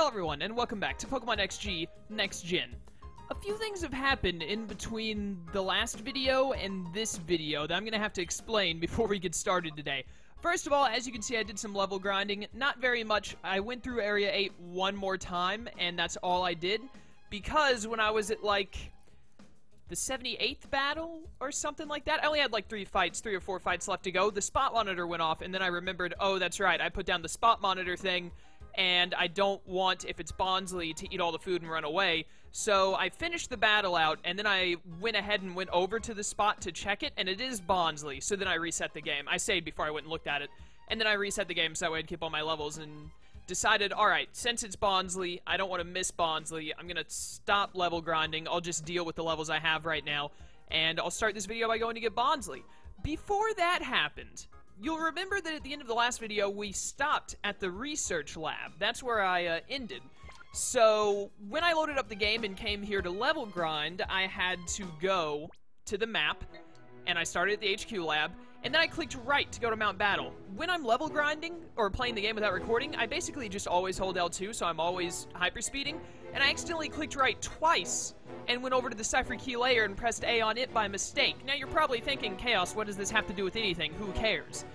Hello everyone, and welcome back to Pokemon XG Next Gen. A few things have happened in between the last video and this video that I'm going to have to explain before we get started today. First of all, as you can see, I did some level grinding. Not very much. I went through Area 8 one more time, and that's all I did. Because when I was at, like, the 78th battle or something like that, I only had, like, 3 or 4 fights left to go. The spot monitor went off, and then I remembered, oh, that's right, I put down the spot monitor thing, and I don't want, if it's Bonsly, to eat all the food and run away. So I finished the battle out, and then I went ahead and went over to the spot to check it, and it is Bonsly. So then I reset the game. I saved before I went and looked at it. And then I reset the game so that way I'd keep all my levels, and decided, alright, since it's Bonsly, I don't want to miss Bonsly. I'm going to stop level grinding. I'll just deal with the levels I have right now, and I'll start this video by going to get Bonsly. Before that happened, you'll remember that at the end of the last video, we stopped at the research lab. That's where I ended. So, when I loaded up the game and came here to level grind, I had to go to the map, and I started at the HQ lab, and then I clicked right to go to Mount Battle. When I'm level grinding, or playing the game without recording, I basically just always hold L2, so I'm always hyperspeeding, and I accidentally clicked right twice, and went over to the Cipher Key layer and pressed A on it by mistake. Now you're probably thinking, Chaos, what does this have to do with anything? Who cares?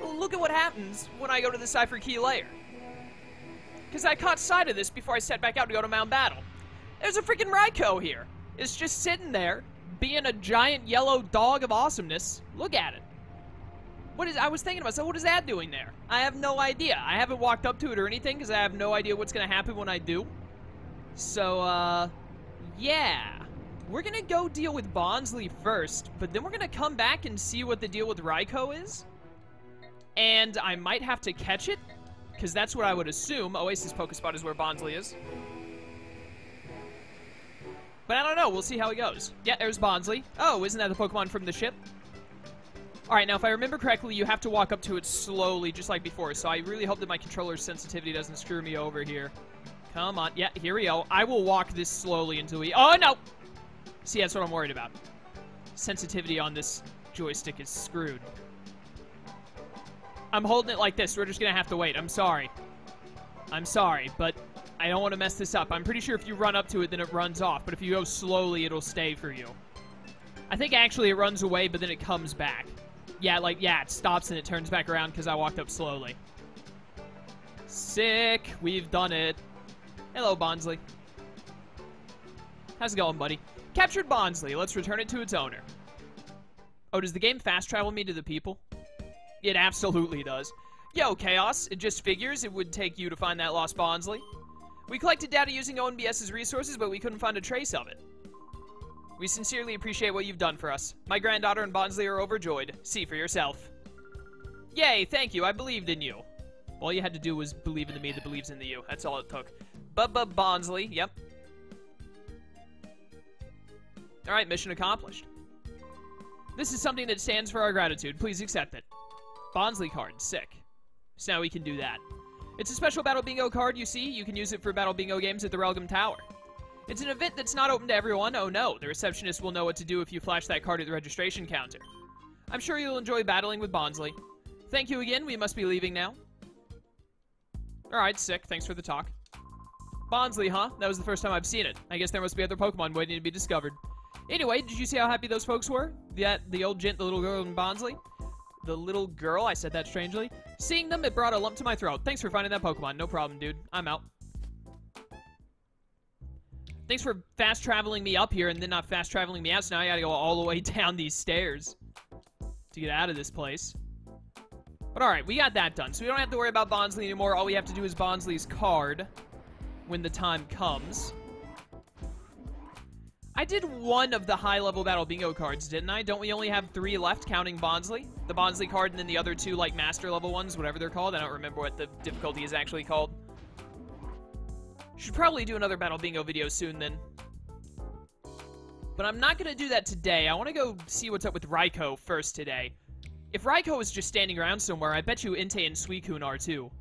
Well, look at what happens when I go to the Cipher Key layer. Because I caught sight of this before I set back out to go to Mount Battle. There's a freaking Raikou here. It's just sitting there, being a giant yellow dog of awesomeness. Look at it. I was thinking to myself, what is that doing there? I have no idea. I haven't walked up to it or anything because I have no idea what's going to happen when I do. So, yeah. We're going to go deal with Bonsly first, but then we're going to come back and see what the deal with Raikou is. And I might have to catch it, because that's what I would assume. Oasis Pokespot is where Bonsly is. But I don't know. We'll see how it goes. Yeah, there's Bonsly. Oh, isn't that the Pokemon from the ship? Alright, now if I remember correctly, you have to walk up to it slowly, just like before. So I really hope that my controller's sensitivity doesn't screw me over here. Come on. Yeah, here we go. I will walk this slowly until we... Oh, no! See, that's what I'm worried about. Sensitivity on this joystick is screwed. I'm holding it like this. We're just going to have to wait. I'm sorry. I'm sorry, but I don't want to mess this up. I'm pretty sure if you run up to it, then it runs off. But if you go slowly, it'll stay for you. I think actually it runs away, but then it comes back. Yeah, it stops and it turns back around because I walked up slowly. Sick. We've done it. Hello, Bonsly. How's it going, buddy? Captured Bonsly. Let's return it to its owner. Oh, does the game fast travel me to the people? It absolutely does. Yo, Chaos, it just figures it would take you to find that lost Bonsly. We collected data using ONBS's resources, but we couldn't find a trace of it. We sincerely appreciate what you've done for us. My granddaughter and Bonsly are overjoyed. See for yourself. Yay, thank you, I believed in you. All you had to do was believe in the me that believes in the you. That's all it took. Bonsly, yep. Alright, mission accomplished. This is something that stands for our gratitude. Please accept it. Bonsly card, sick. So now we can do that. It's a special Battle Bingo card, you see. You can use it for Battle Bingo games at the Relgam Tower. It's an event that's not open to everyone. Oh no, the receptionist will know what to do if you flash that card at the registration counter. I'm sure you'll enjoy battling with Bonsly. Thank you again, we must be leaving now. Alright, sick, thanks for the talk. Bonsly, huh? That was the first time I've seen it. I guess there must be other Pokemon waiting to be discovered. Anyway, did you see how happy those folks were? The old gent, the little girl, and Bonsly? The little girl, I said that strangely. Seeing them, it brought a lump to my throat. Thanks for finding that Pokemon. No problem, dude. I'm out. Thanks for fast traveling me up here and then not fast traveling me out, so now I gotta go all the way down these stairs to get out of this place. But alright, we got that done. So we don't have to worry about Bonsly anymore. All we have to do is Bonsly's card when the time comes. I did one of the high-level Battle Bingo cards, didn't I? Don't we only have 3 left, counting Bonsly? The Bonsly card and then the other 2, like, master-level ones, whatever they're called. I don't remember what the difficulty is actually called. Should probably do another Battle Bingo video soon, then. But I'm not going to do that today. I want to go see what's up with Raikou first today. If Raikou is just standing around somewhere, I bet you Entei and Suicune are, too.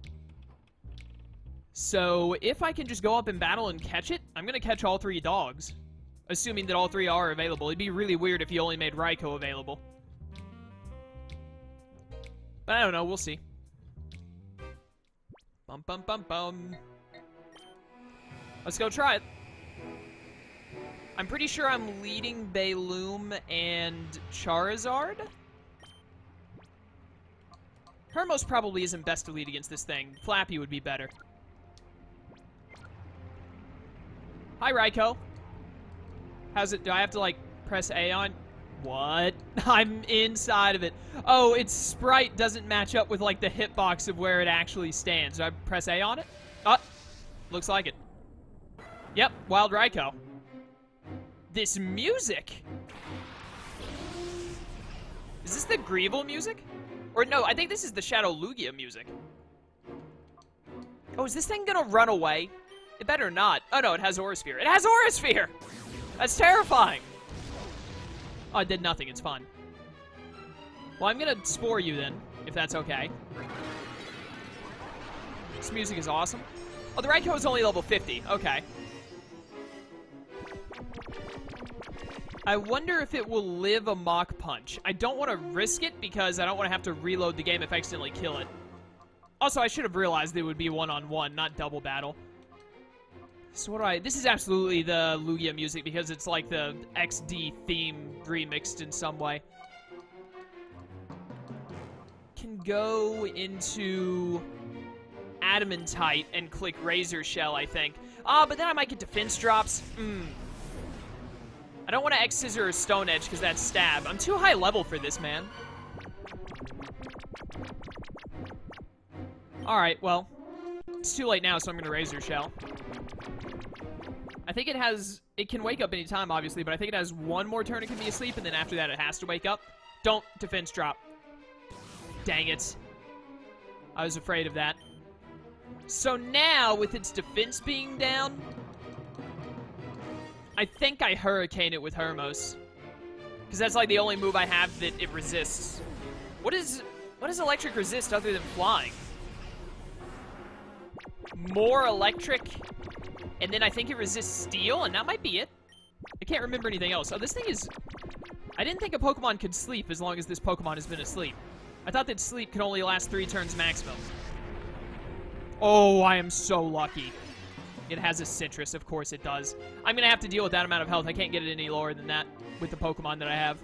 So, if I can just go up and battle and catch it, I'm going to catch all 3 dogs. Assuming that all 3 are available. It'd be really weird if you only made Raikou available. But I don't know, we'll see. Bum bum bum bum. Let's go try it. I'm pretty sure I'm leading Bayloom and Charizard. Hermos probably isn't best to lead against this thing. Flappy would be better. Hi, Raikou. How's it? Do I have to, like, press A on? What? I'm inside of it. Oh, its sprite doesn't match up with, like, the hitbox of where it actually stands. Do I press A on it? Oh, looks like it. Yep, Wild Raikou. This music. Is this the Greevil music? Or no, I think this is the Shadow Lugia music. Oh, is this thing gonna run away? It better not. Oh no, it has Aura Sphere. It has Aura Sphere! That's terrifying. Oh, it did nothing. It's fun. Well, I'm gonna Spore you then, if that's okay. This music is awesome. Oh, the Raikou is only level 50. Okay. I wonder if it will live a Mach Punch. I don't want to risk it because I don't want to have to reload the game if I accidentally kill it. Also, I should have realized it would be one-on-one, not double battle. So what do I... This is absolutely the Lugia music because it's like the XD theme remixed in some way. Can go into Adamantite and click Razor Shell, I think. Ah, but then I might get defense drops. I don't want to X-Scissor or Stone Edge because that's stab. I'm too high level for this, man. Alright, well. It's too late now, so I'm going to Razor Shell. I think it has... It can wake up anytime, obviously, but I think it has one more turn it can be asleep, and then after that it has to wake up. Don't defense drop. Dang it. I was afraid of that. So now, with its defense being down... I think I Hurricane it with Hermos. Because that's like the only move I have that it resists. What does electric resist other than flying? More electric, and then I think it resists steel, and that might be it. I can't remember anything else. Oh, this thing is... I didn't think a Pokemon could sleep as long as this Pokemon has been asleep. I thought that sleep could only last 3 turns maximum. Oh, I am so lucky. It has a Citrus, of course it does. I'm going to have to deal with that amount of health. I can't get it any lower than that with the Pokemon that I have.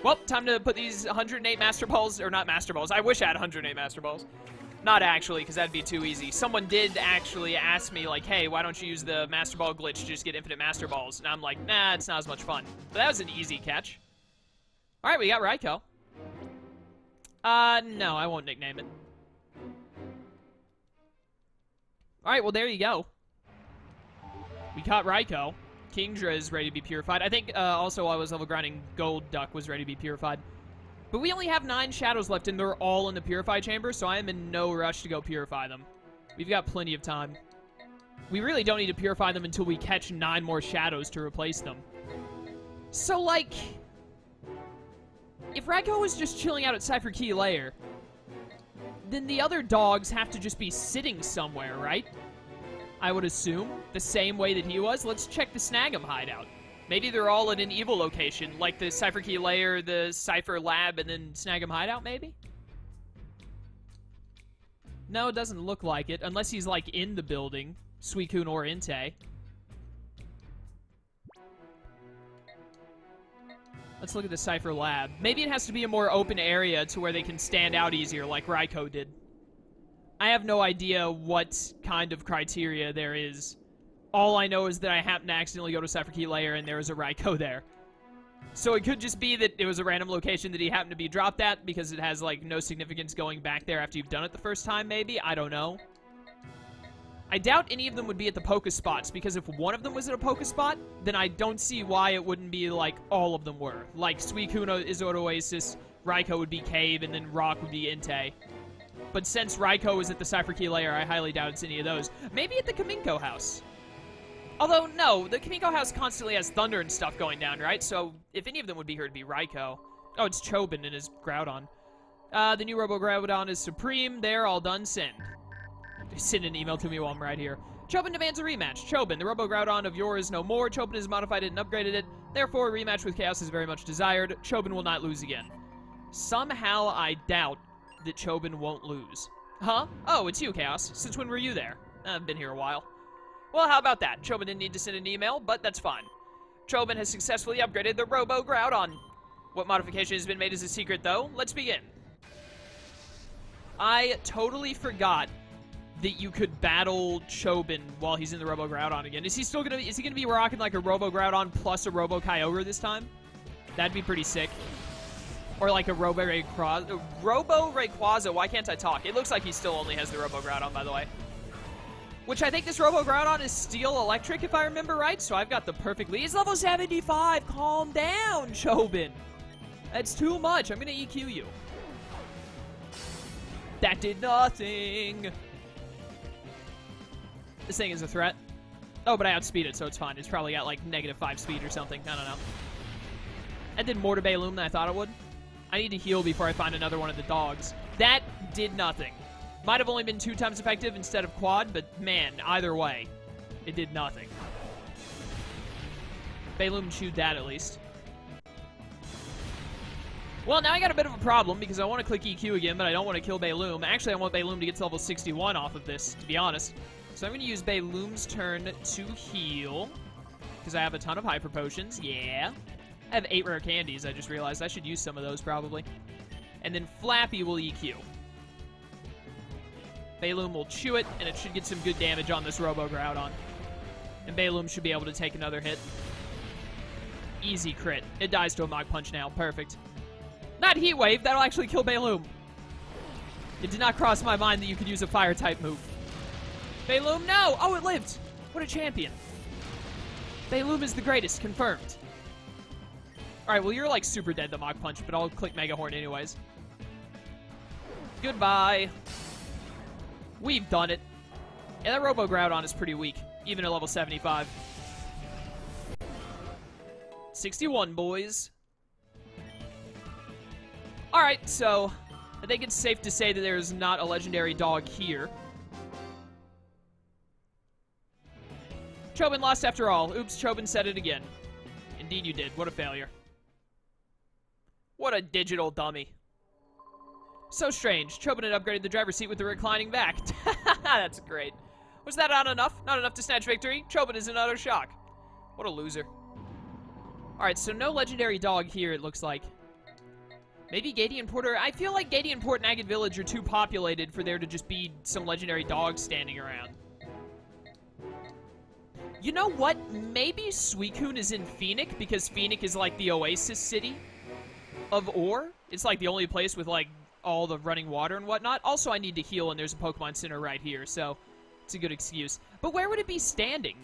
Well, time to put these 108 Master Balls, or not Master Balls. I wish I had 108 Master Balls. Not actually, because that'd be too easy. Someone did actually ask me, like, hey, why don't you use the Master Ball glitch to just get infinite Master Balls? And I'm like, nah, it's not as much fun. But that was an easy catch. All right, we got Raikou. No, I won't nickname it. All right, well, there you go. We caught Raikou. Kingdra is ready to be purified. I think also while I was level grinding, Gold Duck was ready to be purified. But we only have 9 shadows left, and they're all in the Purify Chamber, so I am in no rush to go purify them. We've got plenty of time. We really don't need to purify them until we catch 9 more shadows to replace them. So, like... If Raikou was just chilling out at Cypher Key Lair, then the other dogs have to just be sitting somewhere, right? I would assume, the same way that he was. Let's check the Snag'em hideout. Maybe they're all in an evil location, like the Cypher Key Lair, the Cypher Lab, and then Snag'em hideout, maybe? No, it doesn't look like it, unless he's, like, in the building. Suicune or Entei. Let's look at the Cypher Lab. Maybe it has to be a more open area to where they can stand out easier, like Raikou did. I have no idea what kind of criteria there is. All I know is that I happened to accidentally go to Cypher Key Lair and there was a Raikou there. So it could just be that it was a random location that he happened to be dropped at because it has, like, no significance going back there after you've done it the first time, maybe? I don't know. I doubt any of them would be at the Pokespots, because if one of them was at a Pokespot, then I don't see why it wouldn't be like all of them were. Like, Suicune is at Oasis, Raikou would be Cave, and then Rock would be Entei. But since Raikou is at the Cypher Key Lair, I highly doubt it's any of those. Maybe at the Kaminko house. Although, no, the Kaminko house constantly has thunder and stuff going down, right? So, if any of them would be here, it'd be Raikou. Oh, it's Chobin and his Groudon. The new Robo Groudon is Supreme. They're all done. Send. Send an email to me while I'm right here. Chobin demands a rematch. Chobin, the Robo Groudon of yore is no more. Chobin has modified it and upgraded it. Therefore, a rematch with Chaos is very much desired. Chobin will not lose again. Somehow, I doubt that Chobin won't lose. Huh? Oh, it's you, Chaos. Since when were you there? I've been here a while. Well, how about that? Chobin didn't need to send an email, but that's fine. Chobin has successfully upgraded the Robo Groudon. What modification has been made is a secret, though. Let's begin. I totally forgot that you could battle Chobin while he's in the Robo Groudon again. Is he gonna be rocking like a Robo Groudon plus a Robo Kyogre this time? That'd be pretty sick. Or like a Robo Rayquaza. Why can't I talk? It looks like he still only has the Robo Groudon, by the way. Which I think this Robo Groudon is Steel Electric, if I remember right. So I've got the perfect lead. He's level 75. Calm down, Chobin. That's too much. I'm going to EQ you. That did nothing. This thing is a threat. Oh, but I outspeed it, so it's fine. It's probably got like -5 speed or something. I don't know. That did more to Bayloom than I thought it would. I need to heal before I find another one of the dogs. That did nothing. Might have only been 2 times effective instead of quad, but man, either way, it did nothing. Bayloom chewed that at least. Well, now I got a bit of a problem because I want to click EQ again, but I don't want to kill Bayloom. Actually, I want Bayloom to get to level 61 off of this, to be honest. So I'm going to use Bayloom's turn to heal because I have a ton of Hyper Potions. Yeah. I have 8 rare candies, I just realized. I should use some of those, probably. And then Flappy will EQ. Bayloom will chew it, and it should get some good damage on this Robo Groudon. And Bayloom should be able to take another hit. Easy crit. It dies to a Mach Punch now. Perfect. Not Heat Wave. That'll actually kill Bayloom. It did not cross my mind that you could use a Fire-type move. Bayloom, no! Oh, it lived! What a champion. Bayloom is the greatest. Confirmed. Alright, well, you're, like, super dead, the Mach Punch, but I'll click Mega Horn anyways. Goodbye. We've done it. Yeah, that Robo Groudon is pretty weak, even at level 75. 61, boys. Alright, so I think it's safe to say that there's not a legendary dog here. Chobin lost after all. Oops, Chobin said it again. Indeed you did. What a failure. What a digital dummy. So strange. Chobin had upgraded the driver's seat with the reclining back. That's great. Was that not enough? Not enough to snatch victory? Chobin is in utter shock. What a loser. Alright, so no legendary dog here, it looks like. Maybe Gadian Port, or I feel like Gadian Port and Agate Village are too populated for there to just be some legendary dogs standing around. You know what? Maybe Suicune is in Phoenix, because Phoenix is like the oasis city of Orre. It's like the only place with like all the running water and whatnot. Also, I need to heal, and there's a Pokemon Center right here, so it's a good excuse. But where would it be standing?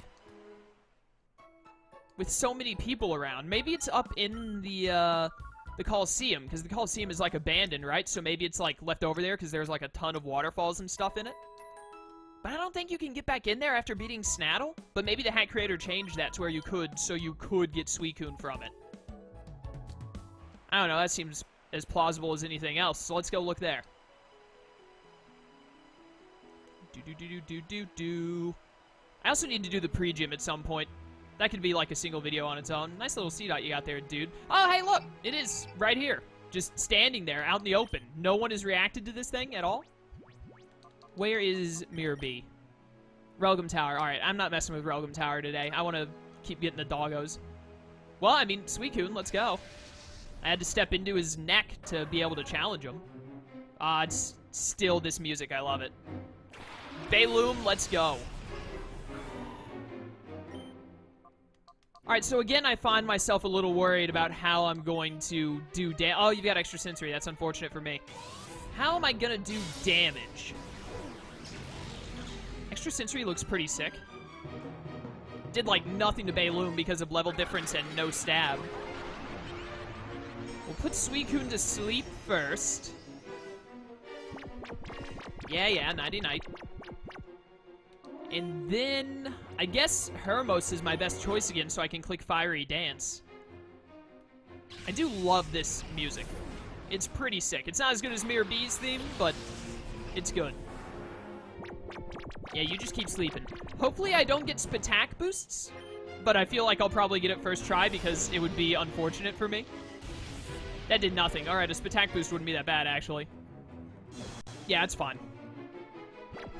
With so many people around. Maybe it's up in the Colosseum, because the Colosseum is like abandoned, right? So maybe it's like left over there because there's like a ton of waterfalls and stuff in it. But I don't think you can get back in there after beating Snaddle. But maybe the hack creator changed that to where you could, so you could get Suicune from it. I don't know, that seems as plausible as anything else. So let's go look there. I also need to do the pre-gym at some point. That could be like a single video on its own. Nice little C-dot you got there, dude. Oh, hey, look! It is right here. Just standing there out in the open. No one has reacted to this thing at all. Where is Mirror B? Relgum Tower. Alright, I'm not messing with Relgum Tower today. I want to keep getting the doggos. Well, I mean, Suicune, let's go. I had to step into his neck to be able to challenge him. It's still this music. I love it. Bayloom, let's go. Alright, so again, I find myself a little worried about how I'm going to do damage. Oh, you've got extra sensory. That's unfortunate for me. How am I going to do damage? Extra sensory looks pretty sick. Did, like, nothing to Bayloom because of level difference and no stab. We'll put Suicune to sleep first. Yeah, nighty-night. And then, I guess Hermos is my best choice again, so I can click Fiery Dance. I do love this music. It's pretty sick. It's not as good as Mirror B's theme, but it's good. Yeah, you just keep sleeping. Hopefully I don't get Spatak boosts, but I feel like I'll probably get it first try because it would be unfortunate for me. That did nothing. Alright, a Spatak boost wouldn't be that bad, actually. Yeah, it's fine.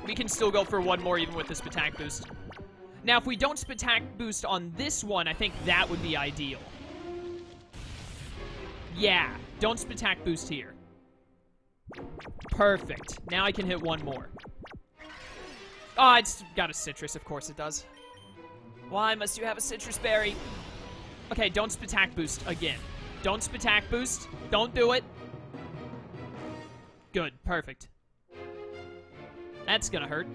We can still go for one more even with the Spatak boost. Now, if we don't Spatak boost on this one, I think that would be ideal. Yeah, don't Spatak boost here. Perfect. Now I can hit one more. Oh, it's got a citrus. Of course it does. Why must you have a citrus berry? Okay, don't Spatak boost again. Don't Spatak boost. Don't do it. Good. Perfect. That's gonna hurt.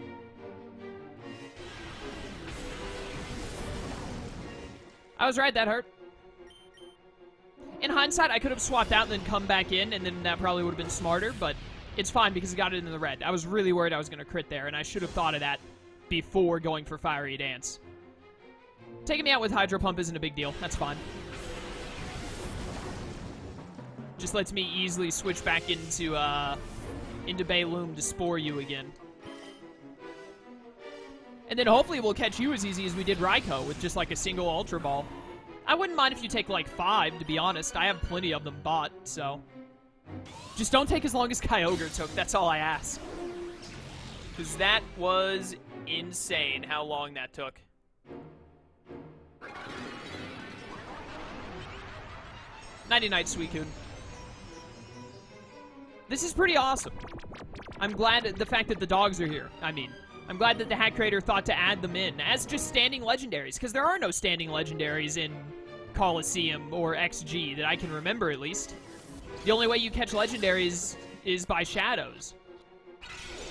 I was right, that hurt. In hindsight, I could have swapped out and then come back in, and then that probably would have been smarter, but it's fine because I got it in the red. I was really worried I was going to crit there, and I should have thought of that before going for Fiery Dance. Taking me out with Hydro Pump isn't a big deal. That's fine. Just lets me easily switch back into Bayloom to Spore you again. And then hopefully we'll catch you as easy as we did Raikou with just like a single Ultra Ball. I wouldn't mind if you take like 5, to be honest. I have plenty of them bought, so. Just don't take as long as Kyogre took, that's all I ask. Because that was insane how long that took. Nighty-night, Suicune. This is pretty awesome. I'm glad the fact that the dogs are here, I'm glad that the hack creator thought to add them in as just standing legendaries, because there are no standing legendaries in Colosseum or XG that I can remember, at least. The only way you catch legendaries is by shadows.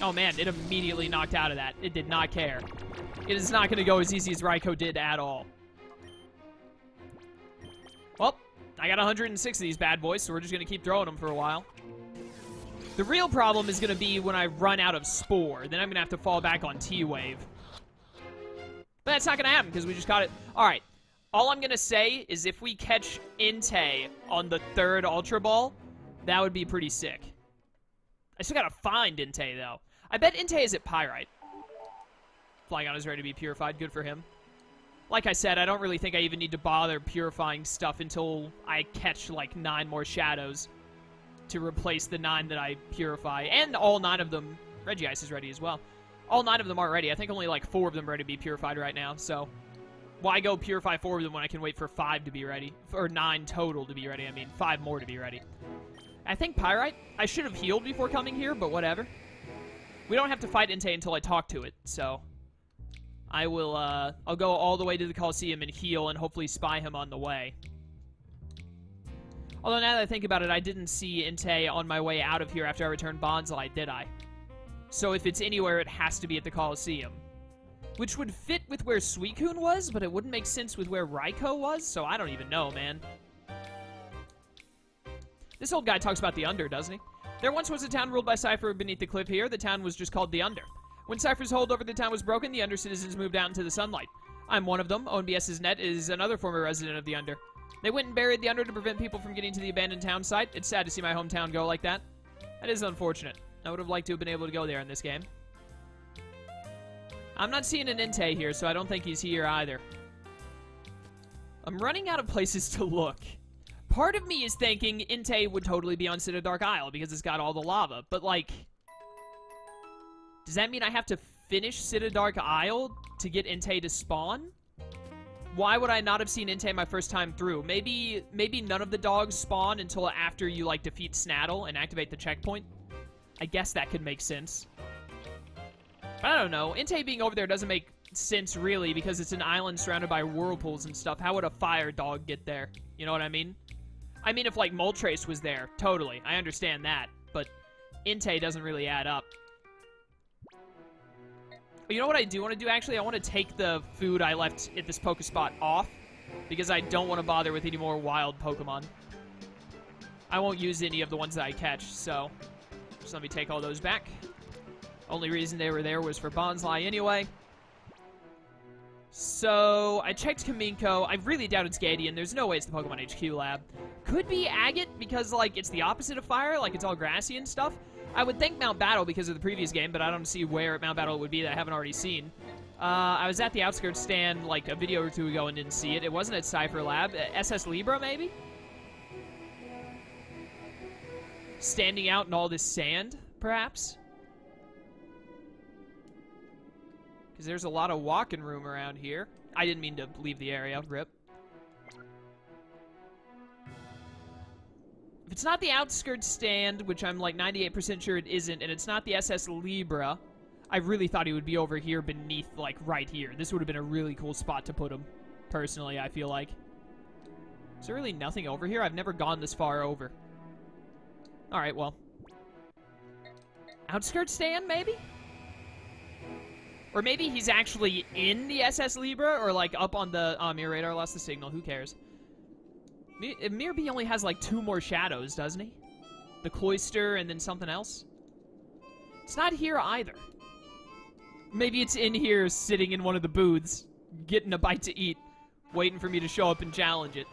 Oh man, it immediately knocked out of that. It did not care. It is not going to go as easy as Raikou did at all. Well, I got 106 of these bad boys, so we're just going to keep throwing them for a while. The real problem is going to be when I run out of Spore. Then I'm going to have to fall back on T-Wave. But that's not going to happen because we just got it. All right. All I'm going to say is if we catch Entei on the 3rd Ultra Ball, that would be pretty sick. I still got to find Entei, though. I bet Entei is at Pyrite. Flygon is ready to be purified. Good for him. Like I said, I don't really think I even need to bother purifying stuff until I catch, like, 9 more Shadows to replace the 9 that I purify. And all 9 of them, Regice is ready as well. All 9 of them aren't ready. I think only like 4 of them are ready to be purified right now. So why go purify 4 of them when I can wait for 5 to be ready? Or 9 total to be ready. 5 more to be ready. I think Pyrite. I should have healed before coming here, but whatever. We don't have to fight Entei until I talk to it, so I will, I'll go all the way to the Colosseum and heal and hopefully spy him on the way. Although now that I think about it, I didn't see Entei on my way out of here after I returned Bonsly, did I? So if it's anywhere, it has to be at the Colosseum. Which would fit with where Suicune was, but it wouldn't make sense with where Raikou was, so I don't even know, man. This old guy talks about the Under, doesn't he? There once was a town ruled by Cypher beneath the cliff here. The town was just called the Under. When Cypher's hold over the town was broken, the Under citizens moved out into the sunlight. I'm one of them. ONBS's Net is another former resident of the Under. They went and buried the Under to prevent people from getting to the abandoned town site. It's sad to see my hometown go like that. That is unfortunate. I would have liked to have been able to go there in this game. I'm not seeing an Entei here, so I don't think he's here either. I'm running out of places to look. Part of me is thinking Entei would totally be on City Dark Isle because it's got all the lava, but like, does that mean I have to finish City Dark Isle to get Entei to spawn? Why would I not have seen Entei my first time through? Maybe none of the dogs spawn until after you, like, defeat Snaddle and activate the checkpoint. I guess that could make sense. But I don't know. Entei being over there doesn't make sense, really, because it's an island surrounded by whirlpools and stuff. How would a fire dog get there? You know what I mean? I mean, if, like, Moltres was there, totally. I understand that. But Entei doesn't really add up. You know what I do want to do, actually? I want to take the food I left at this Pokespot off, because I don't want to bother with any more wild Pokemon. I won't use any of the ones that I catch, so just let me take all those back. Only reason they were there was for Bonsly anyway. So, I checked Kaminko. I really doubt it's Gadian. There's no way it's the Pokemon HQ lab. Could be Agate, because, like, it's the opposite of fire. Like, it's all grassy and stuff. I would think Mount Battle because of the previous game, but I don't see where at Mount Battle it would be that I haven't already seen. I was at the Outskirts stand, like, a video or two ago and didn't see it. It wasn't at Cypher Lab. SS Libra, maybe? Standing out in all this sand, perhaps? Because there's a lot of walking room around here. I didn't mean to leave the area. Rip. If it's not the outskirts stand, which I'm like 98% sure it isn't, and it's not the SS Libra, I really thought he would be over here beneath, like, right here. This would have been a really cool spot to put him, personally, I feel like. Is there really nothing over here? I've never gone this far over. Alright, well. Outskirts stand, maybe? Or maybe he's actually in the SS Libra, or, like, up on the... Oh, Mirror Radar lost the signal. Who cares? Mirror B only has, like, 2 more shadows, doesn't he? The Cloister and then something else? It's not here either. Maybe it's in here sitting in one of the booths, getting a bite to eat, waiting for me to show up and challenge it.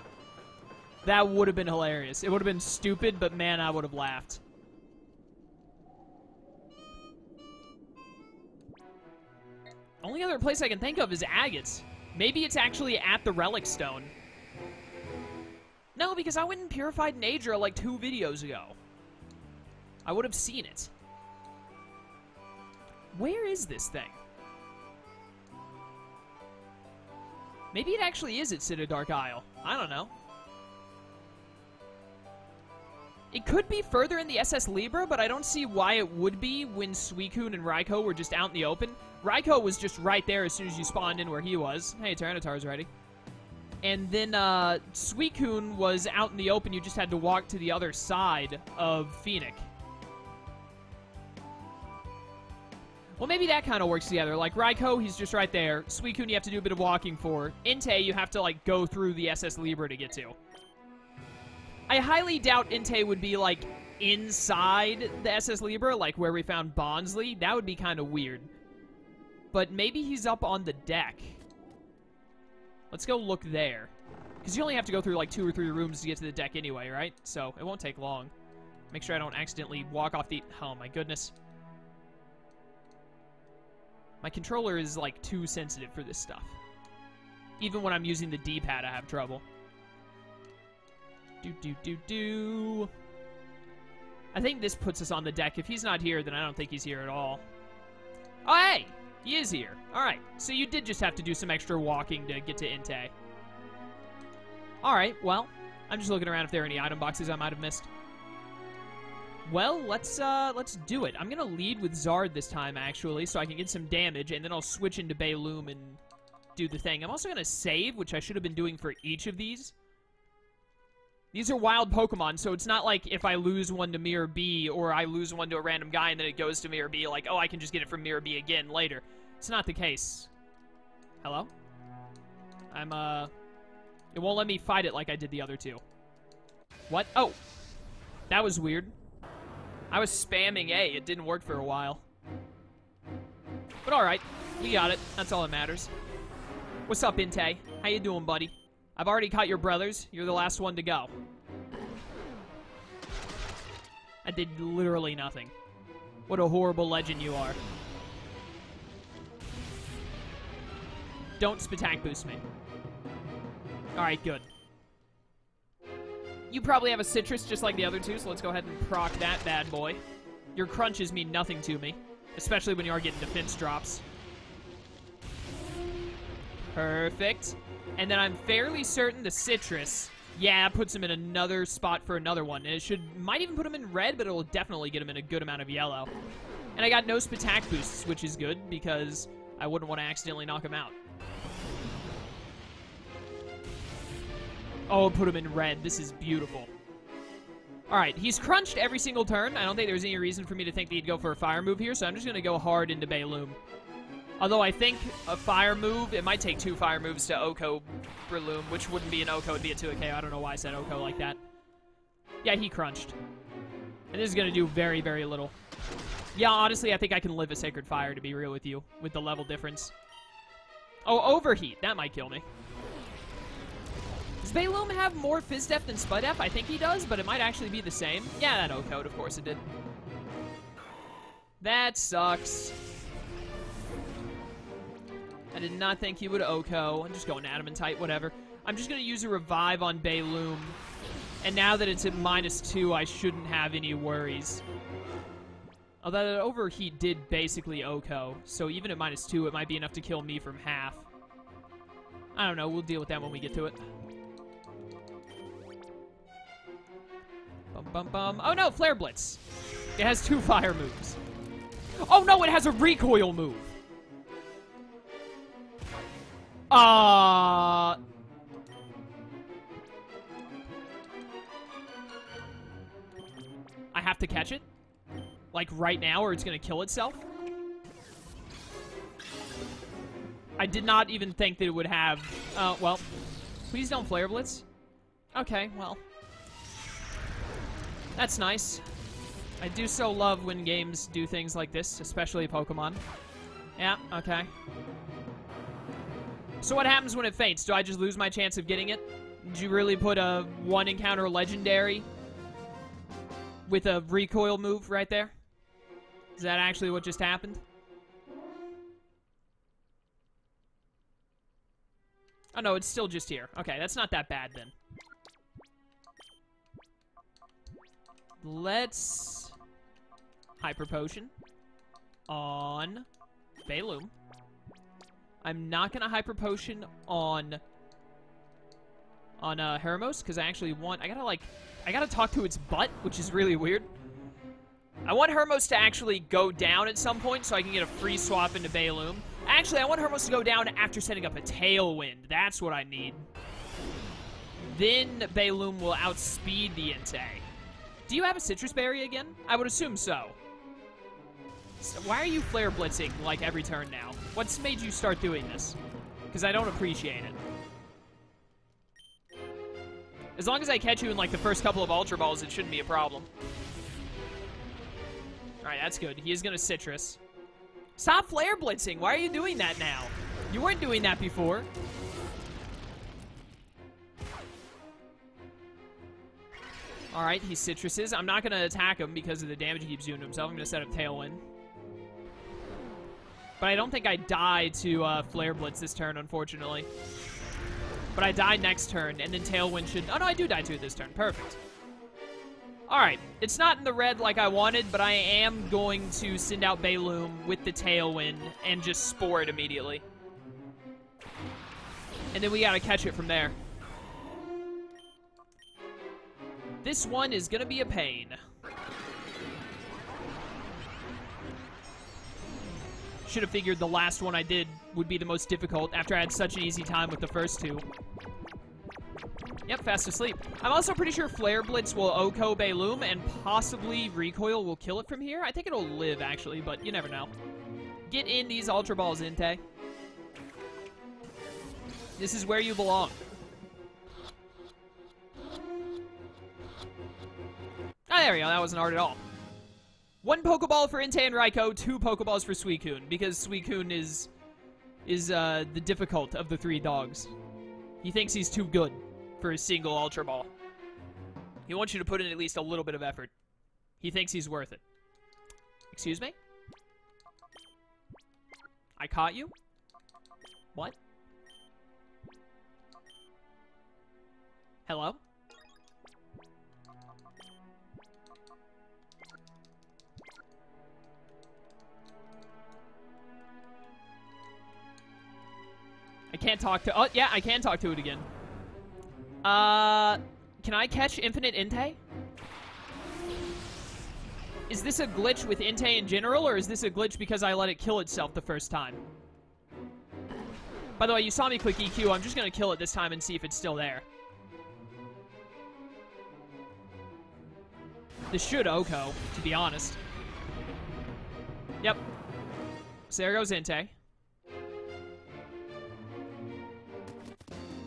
That would have been hilarious. It would have been stupid, but man, I would have laughed. Only other place I can think of is Agates. Maybe it's actually at the Relic Stone. No, because I went and purified Nadra like 2 videos ago. I would have seen it. Where is this thing? Maybe it actually is at City Dark Isle. I don't know. It could be further in the SS Libra, but I don't see why it would be when Suicune and Raikou were just out in the open. Raikou was just right there as soon as you spawned in where he was. Hey, Tyranitar's ready. And then Suicune was out in the open. You just had to walk to the other side of Phoenix. Well, maybe that kind of works together. Like, Raikou, he's just right there. Suicune, you have to do a bit of walking for. Entei, you have to, like, go through the SS Libra to get to. I highly doubt Entei would be, like, inside the SS Libra, like where we found Bonsly. That would be kind of weird. But maybe he's up on the deck. Let's go look there. Because you only have to go through, like, 2 or 3 rooms to get to the deck anyway, right? So, it won't take long. Make sure I don't accidentally walk off the... Oh, my goodness. My controller is, like, too sensitive for this stuff. Even when I'm using the D-pad, I have trouble. Do. I think this puts us on the deck. If he's not here, then I don't think he's here at all. Oh, hey! He is here. Alright, so you did just have to do some extra walking to get to Entei. Alright, well, I'm just looking around if there are any item boxes I might have missed. Well, let's do it. I'm gonna lead with Zard this time, actually, so I can get some damage, and then I'll switch into Bayloom and do the thing. I'm also gonna save, which I should have been doing for each of these. These are wild Pokemon, so it's not like if I lose one to Mirror B, or I lose one to a random guy and then it goes to Mirror B, like, oh, I can just get it from Mirror B again later. It's not the case. Hello? It won't let me fight it like I did the other 2. What? Oh! That was weird. I was spamming A. It didn't work for a while. But alright. We got it. That's all that matters. What's up, Entei? How you doing, buddy? I've already caught your brothers. You're the last one to go. I did literally nothing. What a horrible legend you are. Don't Spatak boost me. Alright, good. You probably have a Citrus just like the other 2, so let's go ahead and proc that bad boy. Your crunches mean nothing to me, especially when you are getting defense drops. Perfect. And then I'm fairly certain the Citrus, yeah, puts him in another spot for another one. And it might even put him in red, but it will definitely get him in a good amount of yellow. And I got no Spatak boosts, which is good, because I wouldn't want to accidentally knock him out. Oh, put him in red. This is beautiful. Alright, he's crunched every single turn. I don't think there's any reason for me to think that he'd go for a fire move here, so I'm just going to go hard into Bayloom. Although I think a fire move, it might take 2 fire moves to Oko Breloom, which wouldn't be an Oko, it'd be a 2-KO. I don't know why I said Oko like that. Yeah, he crunched. And this is going to do very, very little. Yeah, honestly, I think I can live a Sacred Fire, to be real with you, with the level difference. Oh, Overheat. That might kill me. Does Bayloom have more Fizz Def than Spudef? I think he does, but it might actually be the same. Yeah, that Oko'd, of course it did. That sucks. I did not think he would Oko. I'm just going Adamantite, whatever. I'm just going to use a Revive on Bayloom. And now that it's at -2, I shouldn't have any worries. Although that overheat did basically OHKO, so even at -2, it might be enough to kill me from half. I don't know, we'll deal with that when we get to it. Bum bum bum. Oh no, Flare Blitz. It has 2 fire moves. Oh no, it has a recoil move. I have to catch it? Like right now, or it's gonna kill itself? I did not even think that it would have... well, please don't Flare Blitz. Okay, well. That's nice. I do so love when games do things like this, especially Pokemon. Yeah, okay. So what happens when it faints? Do I just lose my chance of getting it? Did you really put a 1 encounter legendary with a recoil move right there? Is that actually what just happened? Oh no, it's still just here. Okay, that's not that bad then. Let's Hyper Potion on Baloom. I'm not gonna Hyper Potion on Hermos, because I actually want... I gotta talk to its butt, which is really weird. I want Hermos to actually go down at some point so I can get a free swap into Baloom. Actually, I want Hermos to go down after setting up a Tailwind. That's what I need. Then Baloom will outspeed the Entei. Do you have a Citrus Berry again? I would assume so. So why are you Flare Blitzing, like, every turn now? What's made you start doing this? Because I don't appreciate it. As long as I catch you in, like, the first couple of Ultra Balls, it shouldn't be a problem. Alright, that's good. He is going to Citrus. Stop Flare Blitzing! Why are you doing that now? You weren't doing that before. Alright, he Citruses. I'm not going to attack him because of the damage he keeps doing to himself. I'm going to set up Tailwind. But I don't think I die to Flare Blitz this turn, unfortunately. But I die next turn, and then Tailwind should... Oh, no, I do die to it this turn. Perfect. Alright, it's not in the red like I wanted, but I am going to send out Baloom with the Tailwind and just Spore it immediately. And then we gotta catch it from there. This one is gonna be a pain. Should have figured the last one I did would be the most difficult after I had such an easy time with the first two. Yep, fast asleep. I'm also pretty sure Flare Blitz will OHKO Baloom, and possibly Recoil will kill it from here. I think it'll live, actually, but you never know. Get in these Ultra Balls, Entei. This is where you belong. Oh, there we go. That wasn't hard at all. 1 Pokeball for Entei and Raikou, 2 Pokeballs for Suicune, because Suicune is the difficult of the 3 dogs. He thinks he's too good for a single Ultra Ball. He wants you to put in at least a little bit of effort. He thinks he's worth it. Excuse me? I caught you? What? Hello? I can't talk to... Oh, yeah, I can talk to it again. Can I catch Infinite Entei? Is this a glitch with Entei in general, or is this a glitch because I let it kill itself the first time? By the way, you saw me click EQ. I'm just going to kill it this time and see if it's still there. This should OHKO, to be honest. Yep. So there goes Entei.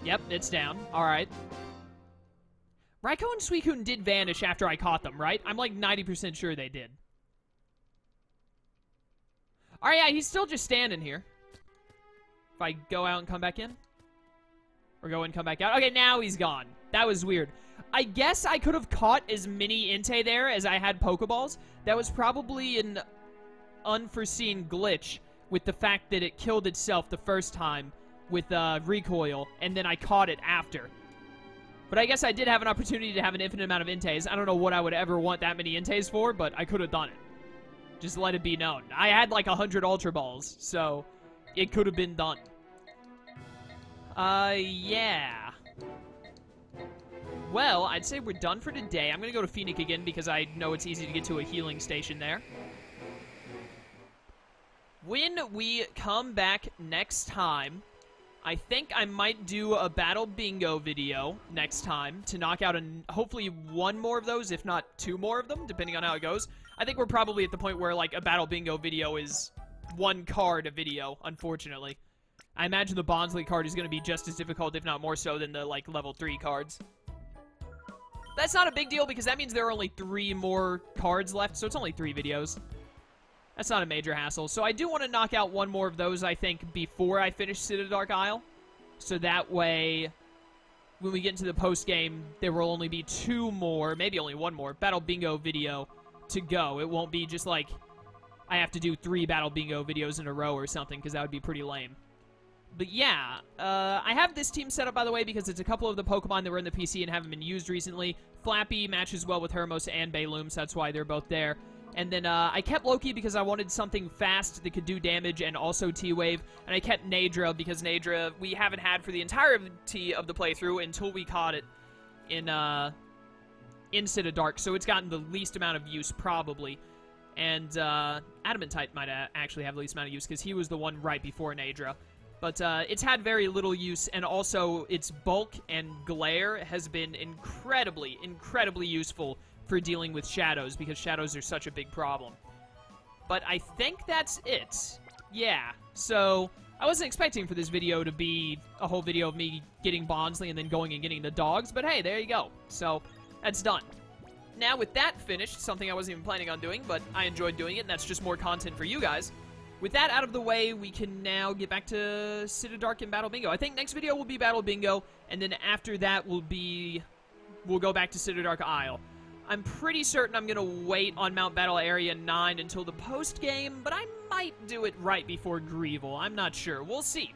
Yep, it's down. Alright. Raikou and Suicune did vanish after I caught them, right? I'm like 90% sure they did. Alright, yeah, he's still just standing here. If I go out and come back in? Or go in and come back out? Okay, now he's gone. That was weird. I guess I could have caught as many Entei there as I had Pokeballs. That was probably an unforeseen glitch with the fact that it killed itself the first time with Recoil, and then I caught it after. But I guess I did have an opportunity to have an infinite amount of Enteis. I don't know what I would ever want that many Enteis for, but I could have done it. Just let it be known. I had like 100 Ultra Balls, so it could have been done. Yeah. Well, I'd say we're done for today. I'm gonna go to Phoenix again because I know it's easy to get to a healing station there. When we come back next time, I think I might do a Battle Bingo video next time to knock out hopefully one more of those, if not 2 more of them, depending on how it goes. I think we're probably at the point where, like, a Battle Bingo video is 1 card a video, unfortunately. I imagine the Bonsly card is going to be just as difficult, if not more so, than the, like, level 3 cards. That's not a big deal because that means there are only 3 more cards left, so it's only 3 videos. That's not a major hassle. So I do want to knock out 1 more of those, I think, before I finish City Dark Isle. So that way, when we get into the post-game, there will only be 2 more, maybe only 1 more, Battle Bingo video to go. It won't be just like I have to do 3 Battle Bingo videos in a row or something, because that would be pretty lame. But yeah, I have this team set up, by the way, because it's a couple of the Pokemon that were in the PC and haven't been used recently. Flappy matches well with Hermos and Bayloom, so that's why they're both there. And then I kept Loki because I wanted something fast that could do damage and also T-Wave. And I kept Nadra because Nadra we haven't had for the entirety of the playthrough until we caught it in City Dark. So it's gotten the least amount of use, probably. And Adamantite might actually have the least amount of use because he was the one right before Nadra. But it's had very little use, and also its bulk and glare has been incredibly, incredibly useful for dealing with shadows, because shadows are such a big problem. But I think that's it. Yeah, so I wasn't expecting for this video to be a whole video of me getting Bonsly and then going and getting the dogs, but hey, there you go. So, that's done. Now, with that finished, something I wasn't even planning on doing, but I enjoyed doing it, and that's just more content for you guys. With that out of the way, we can now get back to City Dark and Battle Bingo. I think next video will be Battle Bingo, and then after that we'll go back to City Dark Isle. I'm pretty certain I'm going to wait on Mount Battle Area 9 until the post-game, but I might do it right before Greevil. I'm not sure. We'll see.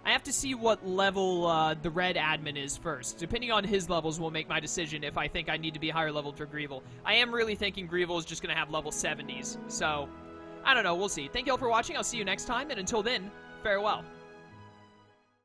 I have to see what level the red admin is first. Depending on his levels will make my decision if I think I need to be higher leveled for Greevil. I am really thinking Greevil is just going to have level 70s, so I don't know. We'll see. Thank you all for watching. I'll see you next time, and until then, farewell.